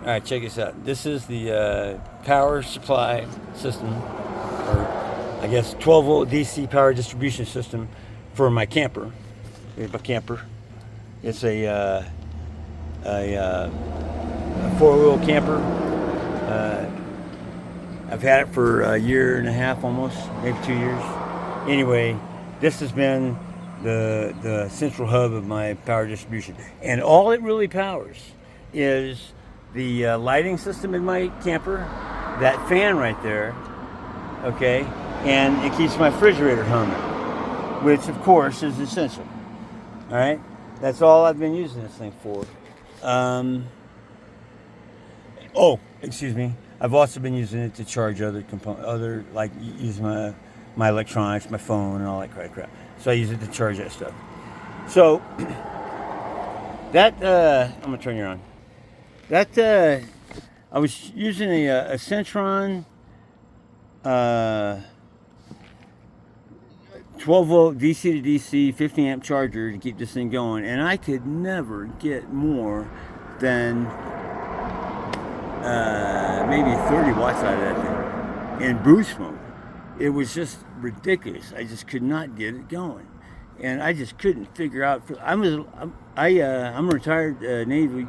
All right, check this out. This is the power supply system, or I guess 12 volt DC power distribution system for my camper. Here's my camper. It's a four-wheel camper. Uh, I've had it for a year and a half, almost, maybe 2 years. Anyway, this has been the central hub of my power distribution, and all it really powers is the lighting system in my camper, that fan right there, okay, and it keeps my refrigerator humming, which of course is essential. All right, that's all I've been using this thing for. Um, oh, excuse me. I've also been using it to charge other like use my electronics, my phone, and all that crap. So I use it to charge that stuff. So that I'm gonna turn you on. That I was using a Centron 12 volt DC to DC 50 amp charger to keep this thing going, and I could never get more than maybe 30 watts out of that thing in boost mode. It was just ridiculous. I just could not get it going, and I just couldn't figure out. I'm a retired Navy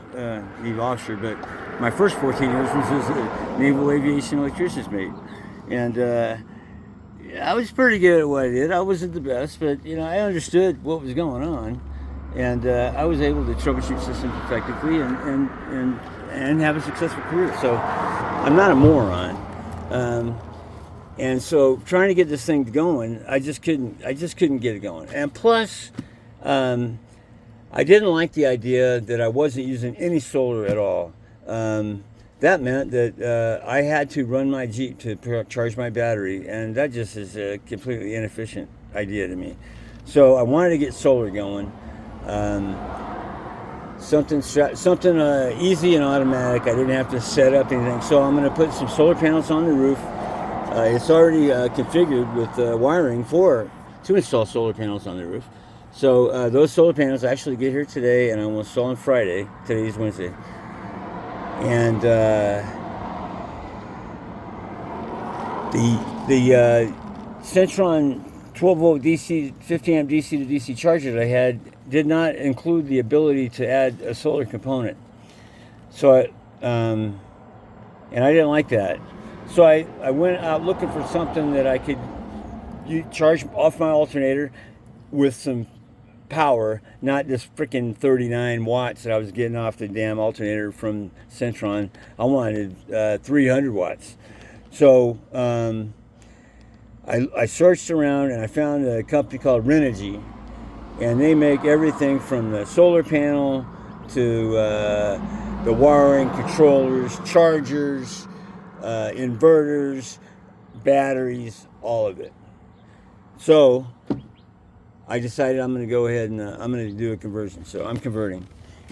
officer, but my first 14 years was as a naval aviation electrician's mate, and I was pretty good at what I did. I wasn't the best, but I understood what was going on, and I was able to troubleshoot systems effectively and have a successful career. So I'm not a moron. And so trying to get this thing going, I just couldn't get it going. And plus, I didn't like the idea that I wasn't using any solar at all. That meant that I had to run my Jeep to charge my battery, and that just is a completely inefficient idea to me. So I wanted to get solar going. Something easy and automatic. I didn't have to set up anything. So I'm going to put some solar panels on the roof. It's already configured with wiring to install solar panels on the roof. So those solar panels actually get here today, and I will install on Friday. Today's Wednesday. And the Centron 12 volt DC 50 amp DC to DC charger that I had did not include the ability to add a solar component. So and I didn't like that. So I went out looking for something that I could charge off my alternator with some power, not this freaking 39 watts that I was getting off the damn alternator from Centron. I wanted 300 watts. So I searched around and I found a company called Renogy, and they make everything from the solar panel to the wiring, controllers, chargers, inverters, batteries, all of it. So I decided I'm going to go ahead and I'm going to do a conversion. So I'm converting.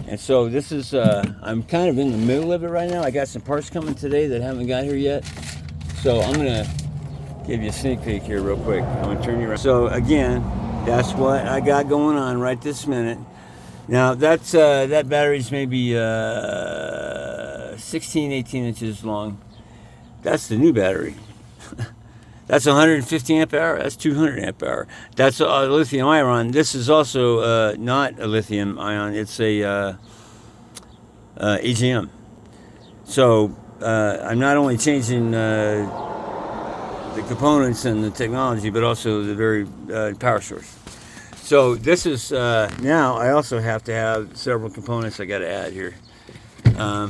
And so this is, I'm kind of in the middle of it right now. I got some parts coming today that haven't got here yet. So I'm going to give you a sneak peek here real quick. I'm going to turn you around. So again, that's what I got going on right this minute. Now that battery's maybe 16, 18 inches long. That's the new battery. That's 150 amp hour. That's 200 amp hour. That's a lithium ion. This is also not a lithium ion. It's a AGM. So I'm not only changing the components and the technology, but also the very power source. So this is now I also have to have several components I got to add here.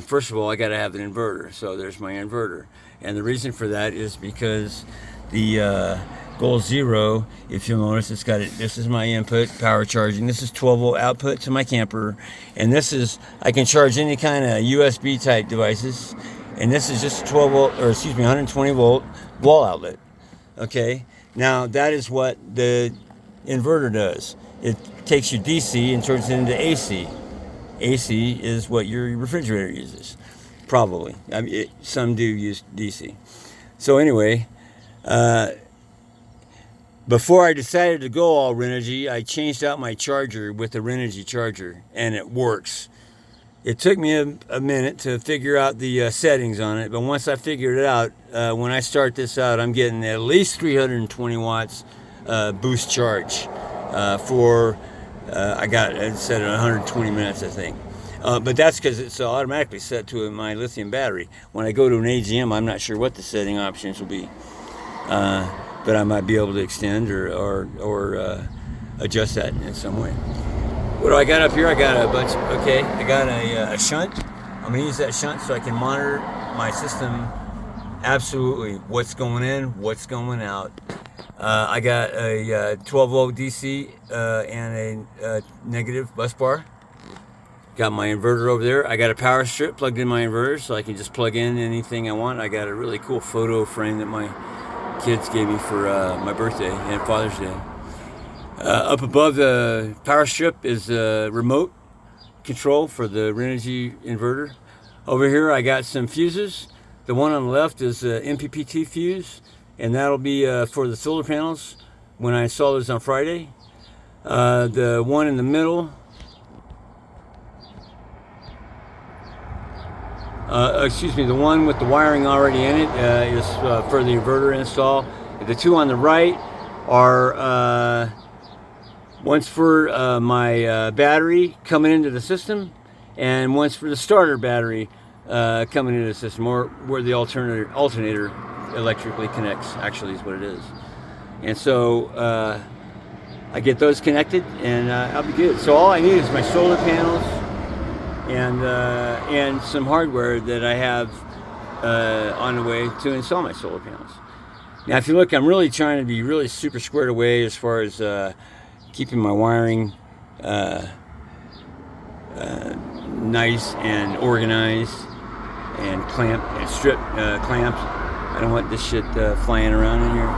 First of all, I got to have an inverter. So there's my inverter, and the reason for that is because the Goal Zero, if you'll notice, it's got it. This is my input, power charging. This is 12 volt output to my camper, and this is I can charge any kind of USB type devices. And this is just 12 volt, or excuse me, 120 volt wall outlet. Okay. Now that is what the inverter does. It takes your DC and turns it into AC. AC is what your refrigerator uses, probably. I mean, some do use DC. So anyway. Before I decided to go all Renogy, I changed out my charger with the Renogy charger, and it works. It took me a minute to figure out the settings on it, but once I figured it out, when I start this out, I'm getting at least 320 watts boost charge for, I got it set at 120 minutes, I think. But that's because it's automatically set to my lithium battery. When I go to an AGM, I'm not sure what the setting options will be, but I might be able to extend or adjust that in some way. What do I got up here? I got a bunch. Okay, I got a shunt. I'm gonna use that shunt so I can monitor my system absolutely. What's going in, what's going out. I got a 12 volt DC and a negative bus bar. Got my inverter over there. I got a power strip plugged in my inverter so I can just plug in anything I want. I got a really cool photo frame that my kids gave me for my birthday and Father's Day. Up above the power strip is a remote control for the Renogy inverter. Over here I got some fuses. The one on the left is an MPPT fuse, and that'll be for the solar panels when I install those on Friday. The one in the middle, the one with the wiring already in it is for the inverter install. The two on the right are one's for my battery coming into the system, and one's for the starter battery coming into the system, or where the alternator electrically connects, actually is what it is. And so I get those connected, and I'll be good. So all I need is my solar panels and some hardware that I have on the way to install my solar panels. Now, if you look, I'm really trying to be really super squared away as far as keeping my wiring nice and organized and clamped and clamped. I don't want this shit flying around in here.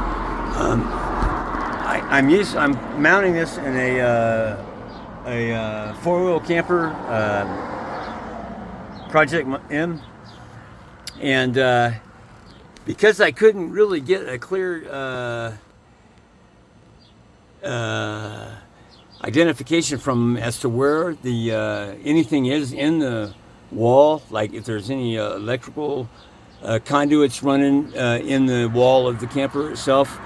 I'm mounting this in a four-wheel camper Project M, and because I couldn't really get a clear identification from as to where the anything is in the wall, like if there's any electrical conduits running in the wall of the camper itself,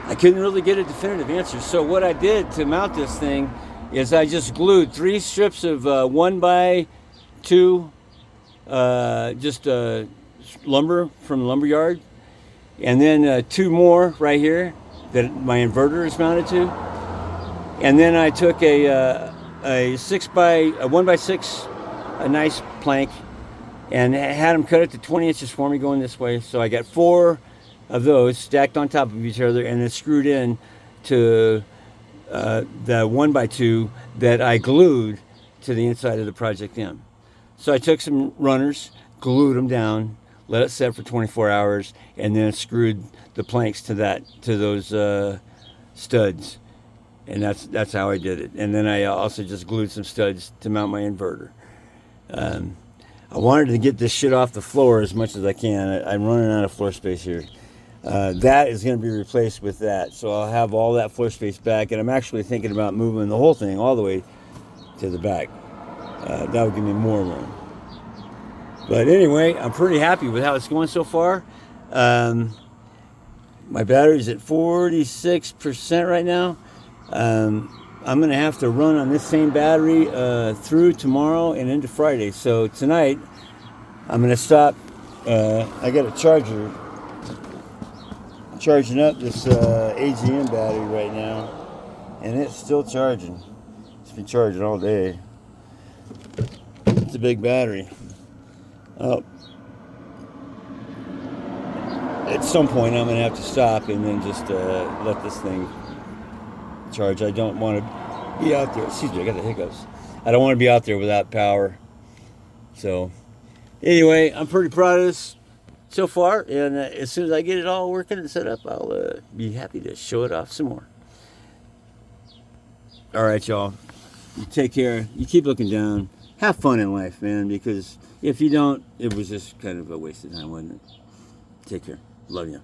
I couldn't really get a definitive answer. So what I did to mount this thing is I just glued 3 strips of 1x2 lumber from the lumber yard, and then 2 more right here that my inverter is mounted to. And then I took a 1x6, a nice plank, and had them cut it to 20 inches for me going this way. So I got 4 of those stacked on top of each other, and then screwed in to the 1x2 that I glued to the inside of the Project M. So I took some runners, glued them down, let it set for 24 hours, and then screwed the planks to those studs. And that's how I did it. And then I also just glued some studs to mount my inverter. I wanted to get this shit off the floor as much as I can. I'm running out of floor space here. That is going to be replaced with that. So I'll have all that floor space back. And I'm actually thinking about moving the whole thing all the way to the back. That would give me more room. But anyway, I'm pretty happy with how it's going so far. My battery's at 46% right now. I'm going to have to run on this same battery through tomorrow and into Friday. So tonight, I'm going to stop. I got a charger charging up this AGM battery right now, and it's still charging. It's been charging all day. It's a big battery. Oh. At some point, I'm going to have to stop and then just let this thing charge. I don't want to be out there. Excuse me, I got the hiccups. I don't want to be out there without power. So, anyway, I'm pretty proud of this so far. And as soon as I get it all working and set up, I'll be happy to show it off some more. All right, y'all. You take care. You keep looking down. Have fun in life, man, because if you don't, it was just kind of a waste of time, wasn't it? Take care. Love you.